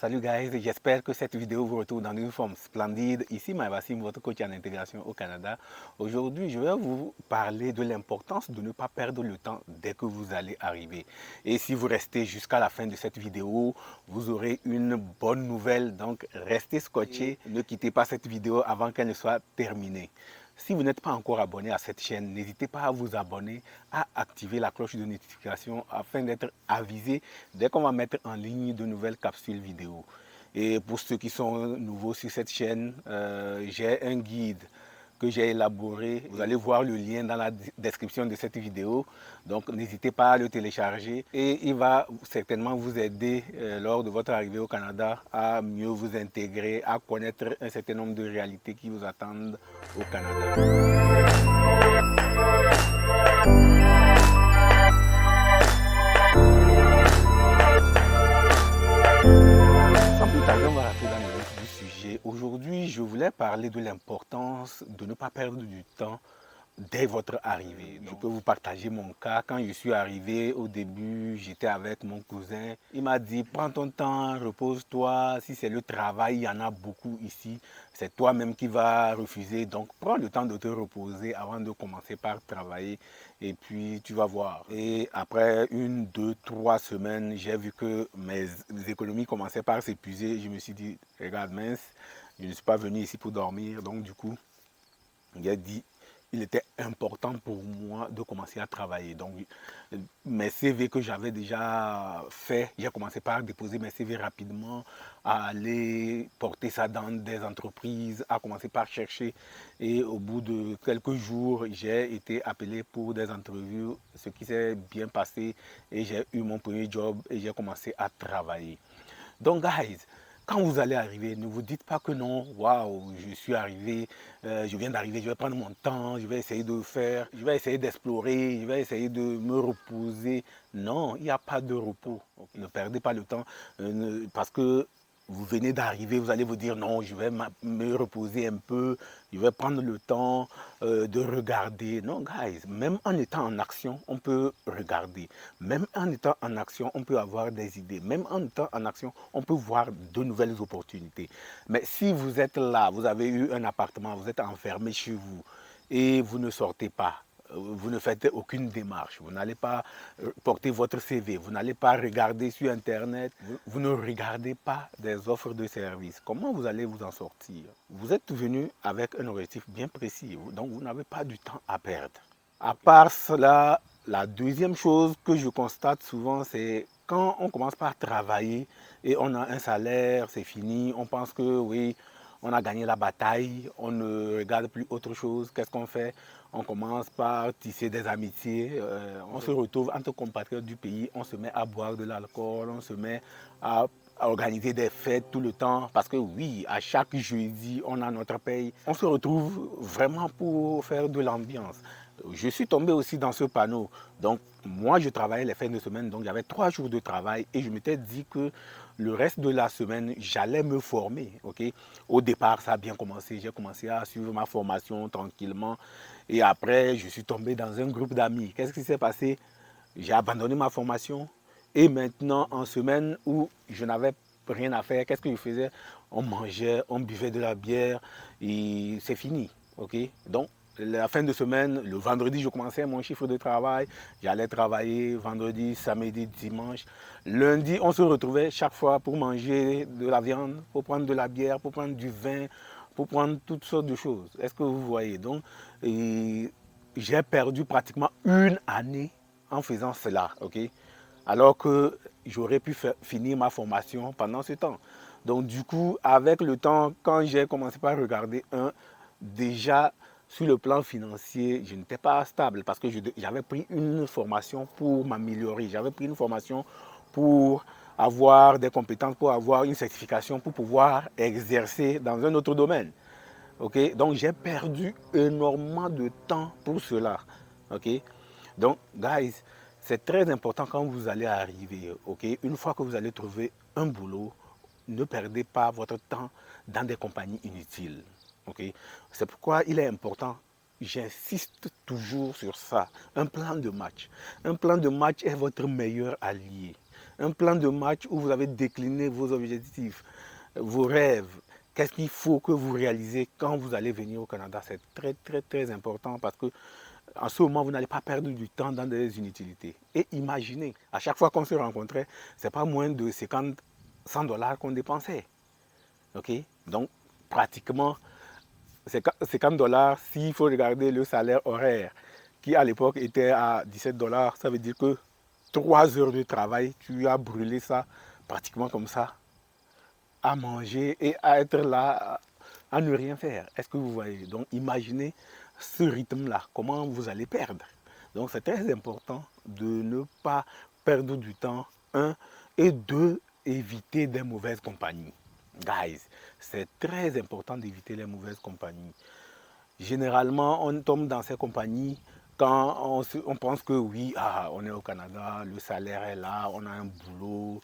Salut guys, j'espère que cette vidéo vous retrouve dans une forme splendide. Ici Maïvassim, votre coach en intégration au Canada. Aujourd'hui, je vais vous parler de l'importance de ne pas perdre le temps dès que vous allez arriver. Et si vous restez jusqu'à la fin de cette vidéo, vous aurez une bonne nouvelle. Donc restez scotchés, ne quittez pas cette vidéo avant qu'elle ne soit terminée. Si vous n'êtes pas encore abonné à cette chaîne, n'hésitez pas à vous abonner, à activer la cloche de notification afin d'être avisé dès qu'on va mettre en ligne de nouvelles capsules vidéo. Et pour ceux qui sont nouveaux sur cette chaîne, j'ai un guide que j'ai élaboré. Vous allez voir le lien dans la description de cette vidéo. Donc n'hésitez pas à le télécharger et il va certainement vous aider lors de votre arrivée au Canada à mieux vous intégrer, à connaître un certain nombre de réalités qui vous attendent au Canada. Sans plus tarder, on va rentrer dans le vif du sujet. Aujourd'hui, je voulais parler de l'importance de ne pas perdre du temps dès votre arrivée. Je peux vous partager mon cas. Quand je suis arrivé, au début, j'étais avec mon cousin. Il m'a dit, prends ton temps, repose-toi. Si c'est le travail, il y en a beaucoup ici. C'est toi-même qui vas refuser. Donc, prends le temps de te reposer avant de commencer par travailler. Et puis, tu vas voir. Et après 1, 2, 3 semaines, j'ai vu que mes économies commençaient par s'épuiser. Je me suis dit, regarde, mince, je ne suis pas venu ici pour dormir. Donc, du coup, j'ai dit, il était important pour moi de commencer à travailler. Donc, mes CV que j'avais déjà fait, j'ai commencé par déposer mes CV rapidement, à aller porter ça dans des entreprises, à commencer par chercher. Et au bout de quelques jours, j'ai été appelé pour des entrevues, ce qui s'est bien passé. Et j'ai eu mon premier job et j'ai commencé à travailler. Donc, guys, quand vous allez arriver, ne vous dites pas que non, waouh, je suis arrivé, je viens d'arriver, je vais prendre mon temps, je vais essayer de faire, je vais essayer d'explorer, je vais essayer de me reposer. Non, il n'y a pas de repos. Ne perdez pas le temps parce que vous venez d'arriver, vous allez vous dire non, je vais me reposer un peu, je vais prendre le temps de regarder. Non, guys, même en étant en action, on peut regarder. Même en étant en action, on peut avoir des idées. Même en étant en action, on peut voir de nouvelles opportunités. Mais si vous êtes là, vous avez eu un appartement, vous êtes enfermé chez vous et vous ne sortez pas, vous ne faites aucune démarche, vous n'allez pas porter votre CV, vous n'allez pas regarder sur Internet, vous ne regardez pas des offres de services. Comment vous allez vous en sortir? Vous êtes venu avec un objectif bien précis, donc vous n'avez pas du temps à perdre. À part cela, la deuxième chose que je constate souvent, c'est quand on commence par travailler et on a un salaire, c'est fini, on pense que oui, on a gagné la bataille, on ne regarde plus autre chose. Qu'est-ce qu'on fait? On commence par tisser des amitiés, on se retrouve entre compatriotes du pays, on se met à boire de l'alcool, on se met à organiser des fêtes tout le temps, parce que oui, à chaque jeudi, on a notre paye. On se retrouve vraiment pour faire de l'ambiance. Je suis tombé aussi dans ce panneau. Donc, moi, je travaillais les fins de semaine, donc j'avais 3 jours de travail et je m'étais dit que le reste de la semaine, j'allais me former. Okay? Au départ, ça a bien commencé. J'ai commencé à suivre ma formation tranquillement. Et après, je suis tombé dans un groupe d'amis. Qu'est-ce qui s'est passé? J'ai abandonné ma formation. Et maintenant, en semaine où je n'avais rien à faire, qu'est-ce que je faisais? On mangeait, on buvait de la bière et c'est fini. Okay? Donc, la fin de semaine, le vendredi, je commençais mon chiffre de travail. J'allais travailler vendredi, samedi, dimanche. Lundi, on se retrouvait chaque fois pour manger de la viande, pour prendre de la bière, pour prendre du vin, pour prendre toutes sortes de choses. Est-ce que vous voyez? Donc, j'ai perdu pratiquement une année en faisant cela. Okay? Alors que j'aurais pu finir ma formation pendant ce temps. Donc du coup, avec le temps, quand j'ai commencé par regarder déjà sur le plan financier, je n'étais pas stable parce que j'avais pris une formation pour m'améliorer. J'avais pris une formation pour avoir des compétences, pour avoir une certification, pour pouvoir exercer dans un autre domaine. Okay? Donc j'ai perdu énormément de temps pour cela. Okay? Donc, guys, c'est très important quand vous allez arriver. Okay? Une fois que vous allez trouver un boulot, ne perdez pas votre temps dans des compagnies inutiles. Okay? C'est pourquoi il est important, j'insiste toujours sur ça, un plan de match. Un plan de match est votre meilleur allié. un plan de match où vous avez décliné vos objectifs, vos rêves. Qu'est-ce qu'il faut que vous réalisez quand vous allez venir au Canada? C'est très, très, très important parce que en ce moment, vous n'allez pas perdre du temps dans des inutilités. Et imaginez, à chaque fois qu'on se rencontrait, ce n'est pas moins de 50, 100 dollars qu'on dépensait. Ok? Donc, pratiquement, 50 dollars, s'il faut regarder le salaire horaire, qui à l'époque était à 17 dollars, ça veut dire que 3 heures de travail, tu as brûlé ça pratiquement comme ça, à manger et à être là, à ne rien faire. Est-ce que vous voyez? Donc imaginez ce rythme-là, comment vous allez perdre. Donc c'est très important de ne pas perdre du temps, un, et deux, éviter des mauvaises compagnies. Guys, c'est très important d'éviter les mauvaises compagnies. Généralement, on tombe dans ces compagnies quand on pense que oui, on est au Canada, le salaire est là, on a un boulot,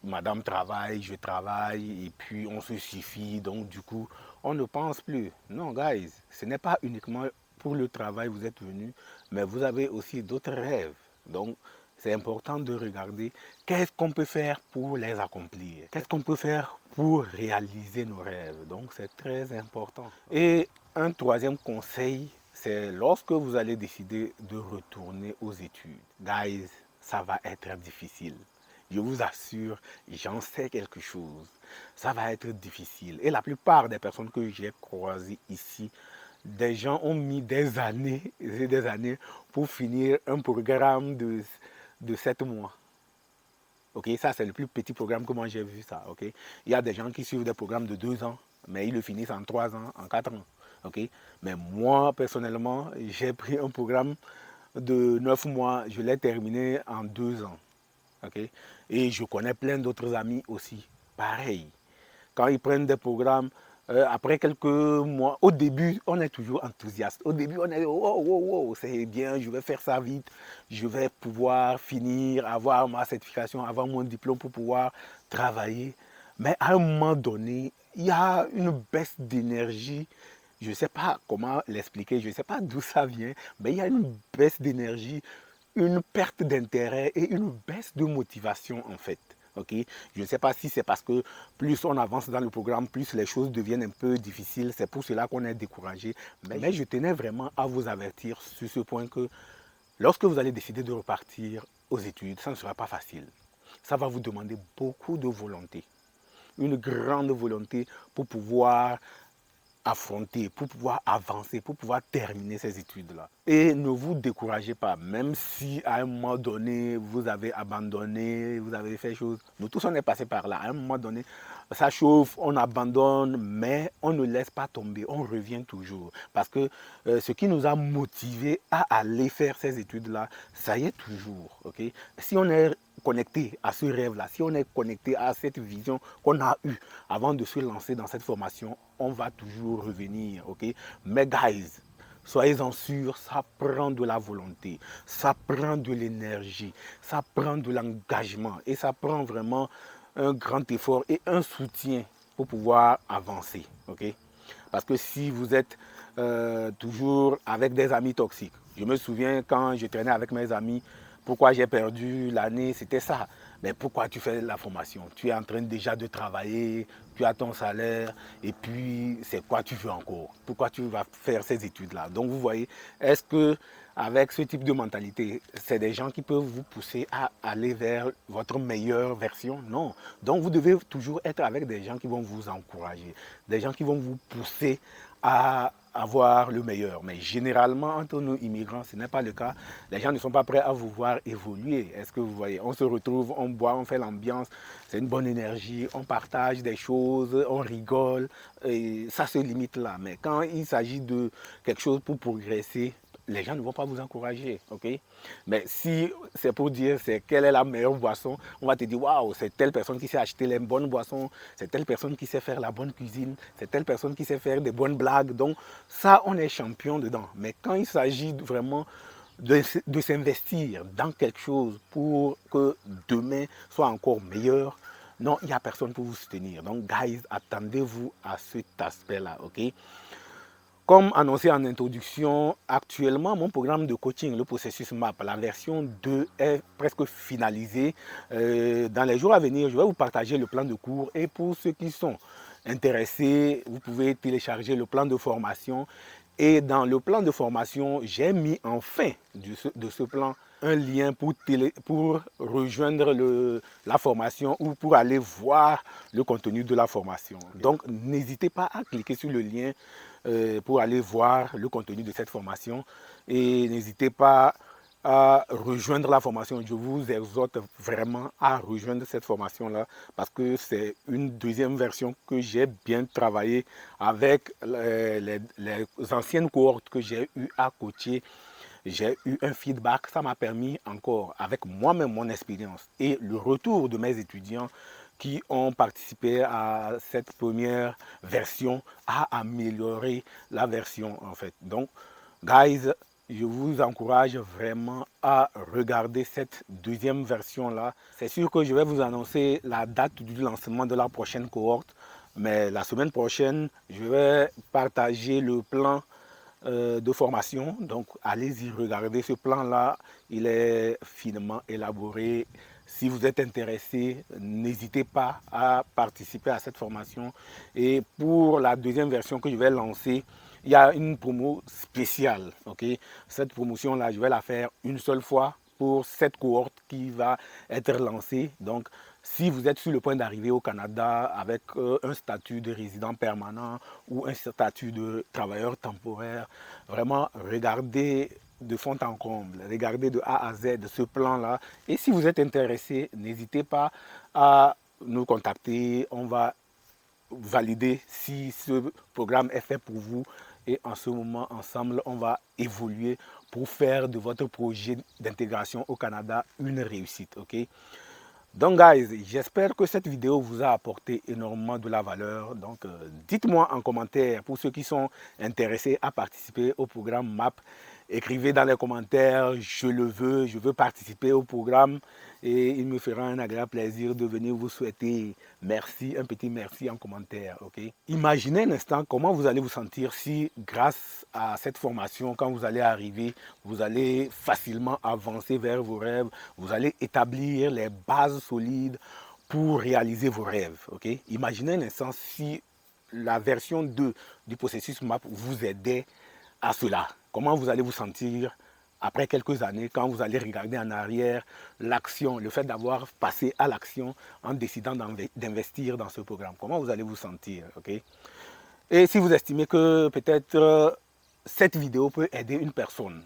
madame travaille, je travaille, et puis on se suffit, donc du coup, on ne pense plus. Non, guys, ce n'est pas uniquement pour le travail que vous êtes venu, mais vous avez aussi d'autres rêves. Donc, c'est important de regarder qu'est-ce qu'on peut faire pour les accomplir, qu'est-ce qu'on peut faire pour réaliser nos rêves. Donc, c'est très important. Et un troisième conseil, c'est lorsque vous allez décider de retourner aux études. Guys, ça va être difficile. Je vous assure, j'en sais quelque chose. Ça va être difficile. Et la plupart des personnes que j'ai croisées ici, des gens ont mis des années et des années pour finir un programme de 7 mois. Ok, ça c'est le plus petit programme que moi j'ai vu ça. Ok, il y a des gens qui suivent des programmes de 2 ans, mais ils le finissent en 3 ans, en 4 ans. Ok, mais moi personnellement, j'ai pris un programme de 9 mois, je l'ai terminé en 2 ans. Ok, et je connais plein d'autres amis aussi, pareil. Quand ils prennent des programmes, après quelques mois, au début, on est toujours enthousiaste. Au début, on est, oh, oh, oh, c'est bien, je vais faire ça vite, je vais pouvoir finir, avoir ma certification, avoir mon diplôme pour pouvoir travailler. Mais à un moment donné, il y a une baisse d'énergie. Je ne sais pas comment l'expliquer, je ne sais pas d'où ça vient, mais il y a une baisse d'énergie, une perte d'intérêt et une baisse de motivation en fait. Okay? Je ne sais pas si c'est parce que plus on avance dans le programme, plus les choses deviennent un peu difficiles. C'est pour cela qu'on est découragé. Mais je tenais vraiment à vous avertir sur ce point que lorsque vous allez décider de repartir aux études, ça ne sera pas facile. Ça va vous demander beaucoup de volonté. Une grande volonté pour pouvoir affronter, pour pouvoir avancer, pour pouvoir terminer ces études-là. Et ne vous découragez pas, même si à un moment donné, vous avez abandonné, vous avez fait choses. Nous tous, on est passé par là. À un moment donné, ça chauffe, on abandonne, mais on ne laisse pas tomber, on revient toujours. Parce que ce qui nous a motivés à aller faire ces études-là, ça y est toujours. Okay? Si on est connecté à ce rêve-là, si on est connecté à cette vision qu'on a eue avant de se lancer dans cette formation, on va toujours revenir. Okay? Mais guys, soyez-en sûrs, ça prend de la volonté, ça prend de l'énergie, ça prend de l'engagement et ça prend vraiment un grand effort et un soutien pour pouvoir avancer. Okay? Parce que si vous êtes toujours avec des amis toxiques, je me souviens quand je traînais avec mes amis, pourquoi j'ai perdu l'année, c'était ça. Mais pourquoi tu fais la formation? Tu es en train déjà de travailler, tu as ton salaire, et puis c'est quoi tu veux encore? Pourquoi tu vas faire ces études-là? Donc vous voyez, est-ce que avec ce type de mentalité, c'est des gens qui peuvent vous pousser à aller vers votre meilleure version? Non. Donc vous devez toujours être avec des gens qui vont vous encourager, des gens qui vont vous pousser à avoir le meilleur. Mais généralement, entre nous immigrants, ce n'est pas le cas. Les gens ne sont pas prêts à vous voir évoluer. Est-ce que vous voyez? On se retrouve, on boit, on fait l'ambiance, c'est une bonne énergie, on partage des choses, on rigole, et ça se limite là. Mais quand il s'agit de quelque chose pour progresser, les gens ne vont pas vous encourager, ok? Mais si c'est pour dire c'est quelle est la meilleure boisson, on va te dire waouh, c'est telle personne qui sait acheter les bonnes boissons, c'est telle personne qui sait faire la bonne cuisine, c'est telle personne qui sait faire des bonnes blagues. Donc ça, on est champion dedans. Mais quand il s'agit vraiment de s'investir dans quelque chose pour que demain soit encore meilleur, non, il n'y a personne pour vous soutenir. Donc, guys, attendez-vous à cet aspect-là, ok? Comme annoncé en introduction, actuellement, mon programme de coaching, le processus MAP, la version 2 est presque finalisée. Dans les jours à venir, je vais vous partager le plan de cours et pour ceux qui sont intéressés, vous pouvez télécharger le plan de formation. Et dans le plan de formation, j'ai mis en fin de ce plan un lien pour rejoindre la formation ou pour aller voir le contenu de la formation. Donc, n'hésitez pas à cliquer sur le lien pour aller voir le contenu de cette formation et n'hésitez pas à rejoindre la formation. Je vous exhorte vraiment à rejoindre cette formation-là parce que c'est une deuxième version que j'ai bien travaillé avec les anciennes cohortes que j'ai eu à coacher. J'ai eu un feedback, ça m'a permis encore, avec moi-même, mon expérience et le retour de mes étudiants qui ont participé à cette première version, à améliorer la version en fait. Donc, guys, je vous encourage vraiment à regarder cette deuxième version-là. C'est sûr que je vais vous annoncer la date du lancement de la prochaine cohorte, mais la semaine prochaine, je vais partager le plan de formation. Donc, allez-y, regardez ce plan-là. Il est finement élaboré. Si vous êtes intéressé, n'hésitez pas à participer à cette formation. Et pour la deuxième version que je vais lancer, il y a une promo spéciale. Okay? Cette promotion-là, je vais la faire une seule fois pour cette cohorte qui va être lancée. Donc, si vous êtes sur le point d'arriver au Canada avec un statut de résident permanent ou un statut de travailleur temporaire, vraiment regardez de fond en comble, regardez de A à Z ce plan-là. Et si vous êtes intéressé, n'hésitez pas à nous contacter. On va valider si ce programme est fait pour vous. Et en ce moment, ensemble, on va évoluer pour faire de votre projet d'intégration au Canada une réussite. Okay? Donc, guys, j'espère que cette vidéo vous a apporté énormément de la valeur. Donc, dites-moi en commentaire pour ceux qui sont intéressés à participer au programme MAP. Écrivez dans les commentaires, je le veux, je veux participer au programme et il me fera un agréable plaisir de venir vous souhaiter merci, un petit merci en commentaire. Okay? Imaginez un instant comment vous allez vous sentir si grâce à cette formation, quand vous allez arriver, vous allez facilement avancer vers vos rêves, vous allez établir les bases solides pour réaliser vos rêves. Okay? Imaginez un instant si la version 2 du processus MAP vous aidait à cela. Comment vous allez vous sentir après quelques années quand vous allez regarder en arrière l'action, le fait d'avoir passé à l'action en décidant d'investir dans ce programme. Comment vous allez vous sentir, okay? Et si vous estimez que peut-être cette vidéo peut aider une personne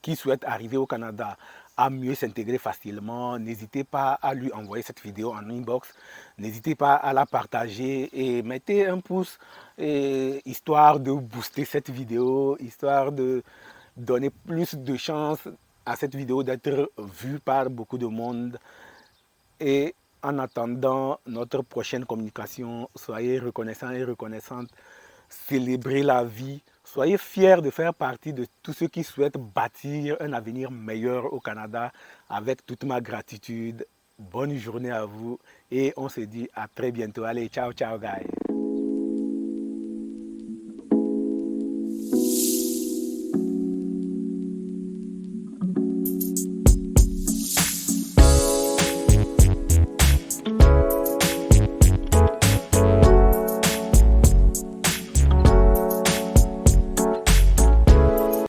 qui souhaite arriver au Canada à mieux s'intégrer facilement, n'hésitez pas à lui envoyer cette vidéo en inbox, n'hésitez pas à la partager et mettez un pouce histoire de booster cette vidéo, histoire de donner plus de chances à cette vidéo d'être vue par beaucoup de monde. Et en attendant notre prochaine communication, soyez reconnaissants et reconnaissantes, célébrez la vie. Soyez fiers de faire partie de tous ceux qui souhaitent bâtir un avenir meilleur au Canada avec toute ma gratitude. Bonne journée à vous et on se dit à très bientôt. Allez, ciao, ciao, guys.